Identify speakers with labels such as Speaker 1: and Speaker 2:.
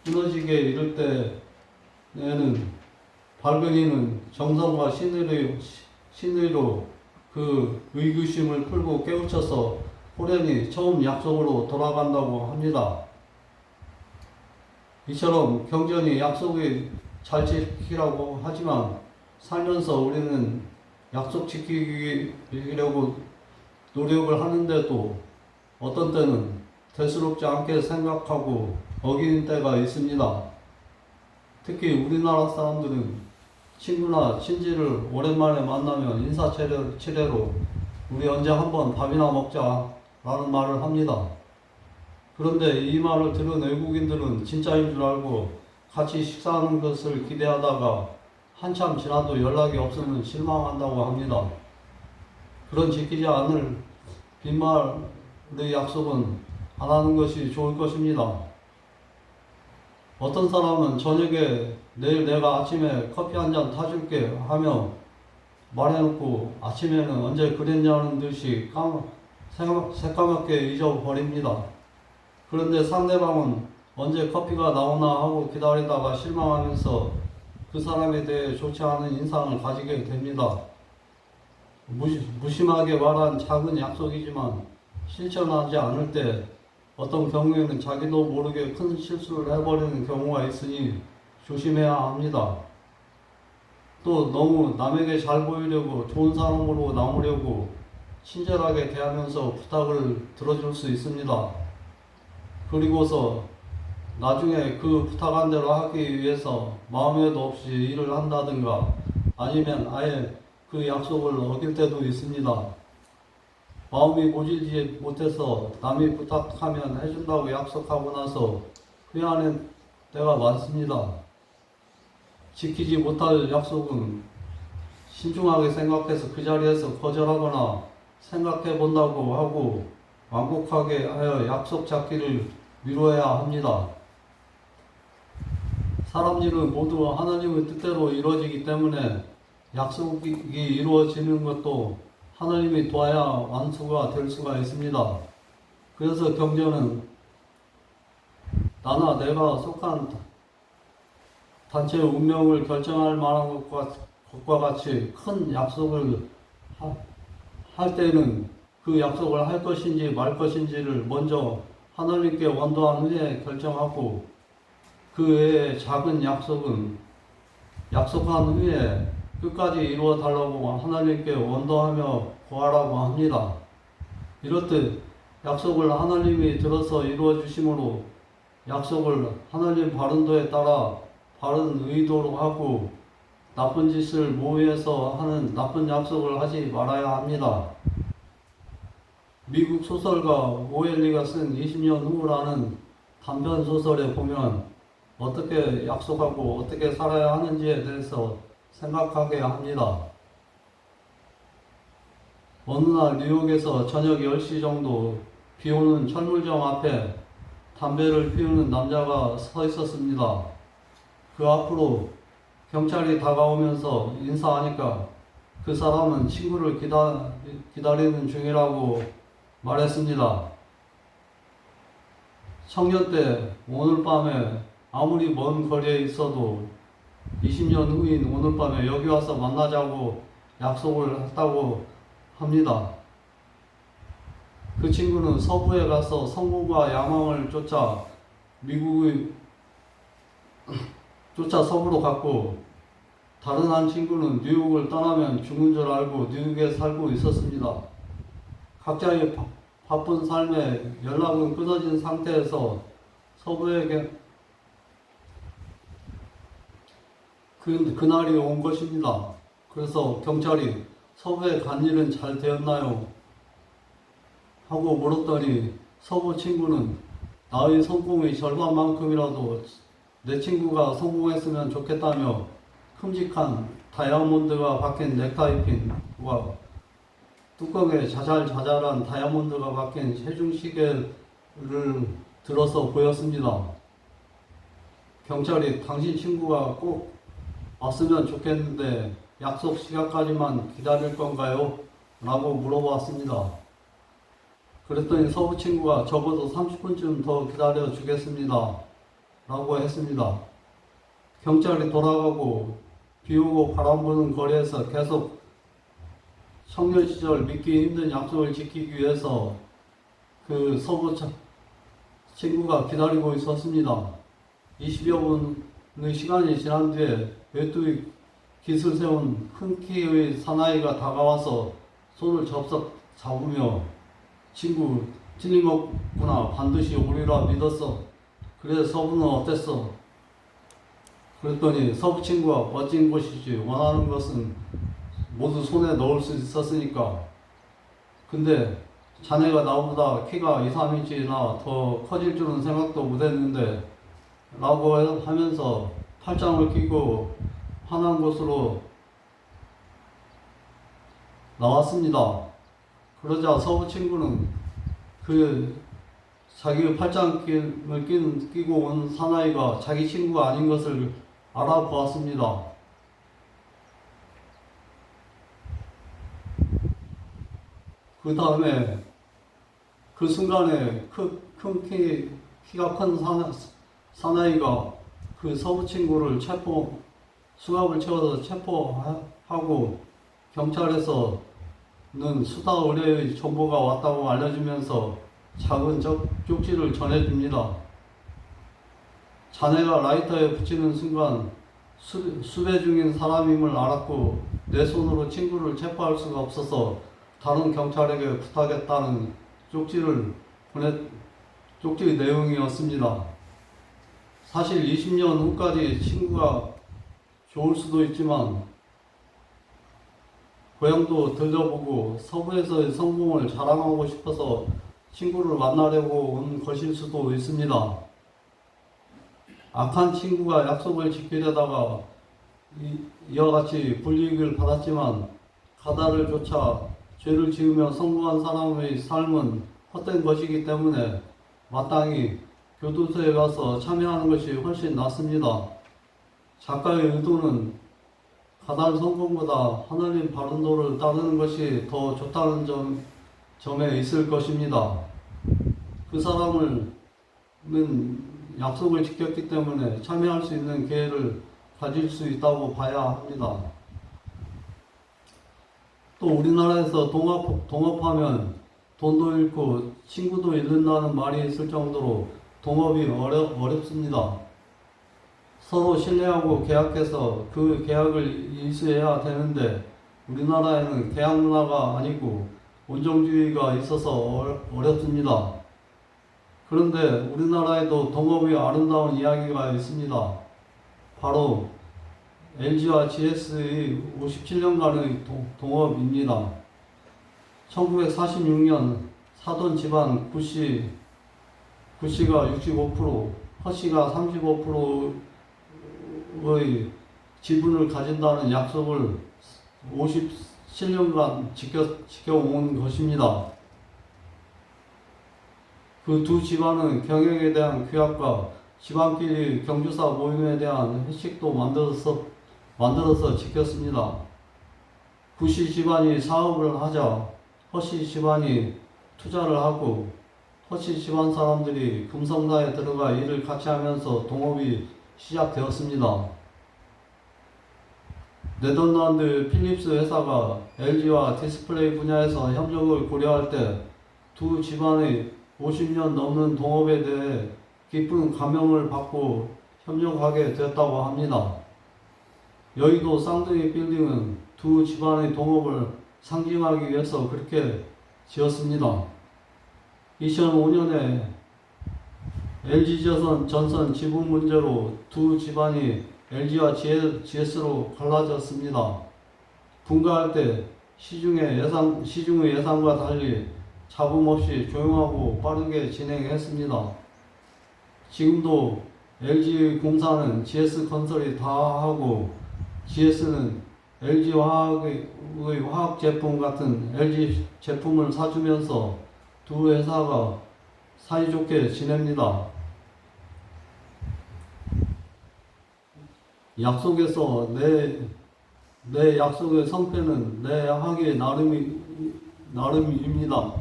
Speaker 1: 무너지게 이를 때에는 발근이는 정성과 신의로 그 의구심을 풀고 깨우쳐서 호련히 처음 약속으로 돌아간다고 합니다. 이처럼 경전이 약속이 잘 지키라고 하지만 살면서 우리는 약속 지키려고 노력을 하는데도 어떤 때는 대수롭지 않게 생각하고 어기는 때가 있습니다. 특히 우리나라 사람들은 친구나 친지를 오랜만에 만나면 인사치레로 우리 언제 한번 밥이나 먹자 라는 말을 합니다. 그런데 이 말을 들은 외국인들은 진짜인 줄 알고 같이 식사하는 것을 기대하다가 한참 지나도 연락이 없으면 실망한다고 합니다. 그런 지키지 않을 빈말의 약속은 안 하는 것이 좋을 것입니다. 어떤 사람은 저녁에 내일 내가 아침에 커피 한 잔 타줄게 하며 말해놓고 아침에는 언제 그랬냐는 듯이 새까맣게 잊어버립니다. 그런데 상대방은 언제 커피가 나오나 하고 기다리다가 실망하면서 그 사람에 대해 좋지 않은 인상을 가지게 됩니다. 무심하게 말한 작은 약속이지만 실천하지 않을 때 어떤 경우에는 자기도 모르게 큰 실수를 해버리는 경우가 있으니 조심해야 합니다. 또 너무 남에게 잘 보이려고 좋은 사람으로 남으려고 친절하게 대하면서 부탁을 들어줄 수 있습니다. 그리고서 나중에 그 부탁한 대로 하기 위해서 마음에도 없이 일을 한다든가 아니면 아예 그 약속을 어길 때도 있습니다. 마음이 모질지 못해서 남이 부탁하면 해준다고 약속하고 나서 후회하는 때가 많습니다. 지키지 못할 약속은 신중하게 생각해서 그 자리에서 거절하거나 생각해 본다고 하고 완곡하게 하여 약속 잡기를 미루어야 합니다. 사람 일은 모두 하나님의 뜻대로 이루어지기 때문에 약속이 이루어지는 것도 하나님이 도와야 완수가 될 수가 있습니다. 그래서 경전은 나나 내가 속한 단체의 운명을 결정할 만한 것과 같이 큰 약속을 할 때는 그 약속을 할 것인지 말 것인지를 먼저 하나님께 원도한 후에 결정하고 그 외에 작은 약속은 약속한 후에 끝까지 이루어 달라고 하나님께 원도하며 구하라고 합니다. 이렇듯 약속을 하나님이 들어서 이루어 주심으로 약속을 하나님 바른도에 따라 바른 의도로 하고 나쁜 짓을 모의해서 하는 나쁜 약속을 하지 말아야 합니다. 미국 소설가 오엘리가 쓴 20년 후라는 단편 소설에 보면 어떻게 약속하고 어떻게 살아야 하는지에 대해서 생각하게 합니다. 어느 날 뉴욕에서 저녁 10시 정도 비 오는 철물점 앞에 담배를 피우는 남자가 서 있었습니다. 그 앞으로 경찰이 다가오면서 인사하니까 그 사람은 친구를 기다리는 중이라고 말했습니다. 청년 때 오늘 밤에 아무리 먼 거리에 있어도 20년 후인 오늘 밤에 여기 와서 만나자고 약속을 했다고 합니다. 그 친구는 서부에 가서 성공과 야망을 쫓아 서부로 갔고 다른 한 친구는 뉴욕을 떠나면 죽는 줄 알고 뉴욕에 살고 있었습니다. 각자의 바쁜 삶에 연락은 끊어진 상태에서 서부에게 그날이 온 것입니다. 그래서 경찰이 서부에 간 일은 잘 되었나요? 하고 물었더니 서부 친구는 나의 성공의 절반만큼이라도 내 친구가 성공했으면 좋겠다며 큼직한 다이아몬드가 박힌 넥타이핀과 뚜껑에 자잘자잘한 다이아몬드가 박힌 체중시계를 들어서 보였습니다. 경찰이 당신 친구가 꼭 왔으면 좋겠는데 약속 시간까지만 기다릴 건가요? 라고 물어봤습니다. 그랬더니 서부 친구가 적어도 30분쯤 더 기다려 주겠습니다. 라고 했습니다. 경찰이 돌아가고 비오고 바람 부는 거리에서 계속 청년 시절 믿기 힘든 약속을 지키기 위해서 그 서부 친구가 기다리고 있었습니다. 20여 분의 시간이 지난 뒤에 외투에 깃을 세운 큰 키의 사나이가 다가와서 손을 접석 잡으며 친구 틀림없구나 반드시 오리라 믿었어. 그래 서부는 어땠어? 그랬더니 서부 친구가 멋진 것이지 원하는 것은 모두 손에 넣을 수 있었으니까. 근데 자네가 나보다 키가 2, 3인치나 더 커질 줄은 생각도 못했는데 라고 하면서 팔짱을 끼고 환한 곳으로 나왔습니다. 그러자 서부 친구는 그 자기 팔짱을 끼고 온 사나이가 자기 친구가 아닌 것을 알아보았습니다. 그 다음에 그 순간에 키가 큰 사나이가 그 서부 친구를 수갑을 채워서 체포하고 경찰에서는 수사 의뢰의 정보가 왔다고 알려주면서 작은 쪽지를 전해줍니다. 자네가 라이터에 붙이는 순간 수배 중인 사람임을 알았고 내 손으로 친구를 체포할 수가 없어서 다른 경찰에게 부탁했다는 쪽지의 내용이었습니다. 사실 20년 후까지 친구가 좋을 수도 있지만 고향도 들려보고 서부에서의 성공을 자랑하고 싶어서 친구를 만나려고 온 것일 수도 있습니다. 악한 친구가 약속을 지키려다가 이와 같이 불이익을 받았지만 가다를 쫓아 죄를 지으며 성공한 사람의 삶은 헛된 것이기 때문에 마땅히 교도소에 가서 참여하는 것이 훨씬 낫습니다. 작가의 의도는 가달 성공보다 하나님 바른 도를 따르는 것이 더 좋다는 점에 있을 것입니다. 그 사람은 약속을 지켰기 때문에 참여할 수 있는 기회를 가질 수 있다고 봐야 합니다. 또 우리나라에서 동업하면 돈도 잃고 친구도 잃는다는 말이 있을 정도로 동업이 어렵습니다. 서로 신뢰하고 계약해서 그 계약을 이수해야 되는데 우리나라에는 계약 문화가 아니고 온정주의가 있어서 어렵습니다. 그런데 우리나라에도 동업의 아름다운 이야기가 있습니다. 바로 LG와 GS의 57년간의 동업입니다. 1946년 사돈 집안 구씨가 65%, 허씨가 35%의 지분을 가진다는 약속을 57년간 지켜온 것입니다. 그 두 집안은 경영에 대한 규약과 집안끼리 경주사 모임에 대한 회칙도 만들어서 지켰습니다. 구씨 집안이 사업을 하자 허씨 집안이 투자를 하고 허씨 집안 사람들이 금성사에 들어가 일을 같이 하면서 동업이 시작되었습니다. 네덜란드 필립스 회사가 LG와 디스플레이 분야에서 협력을 고려할 때 두 집안의 50년 넘는 동업에 대해 깊은 감명을 받고 협력하게 되었다고 합니다. 여의도 쌍둥이 빌딩은 두 집안의 동업을 상징하기 위해서 그렇게 지었습니다. 2005년에 LG전선 지분 문제로 두 집안이 LG와 GS로 갈라졌습니다. 분가할 때 시중의 예상과 달리 잡음 없이 조용하고 빠르게 진행했습니다. 지금도 LG 공사는 GS 건설이 다 하고 GS는 LG 화학의 화학 제품 같은 LG 제품을 사주면서 두 회사가 사이좋게 지냅니다. 약속에서 내 약속의 성패는 내 하기 나름입니다.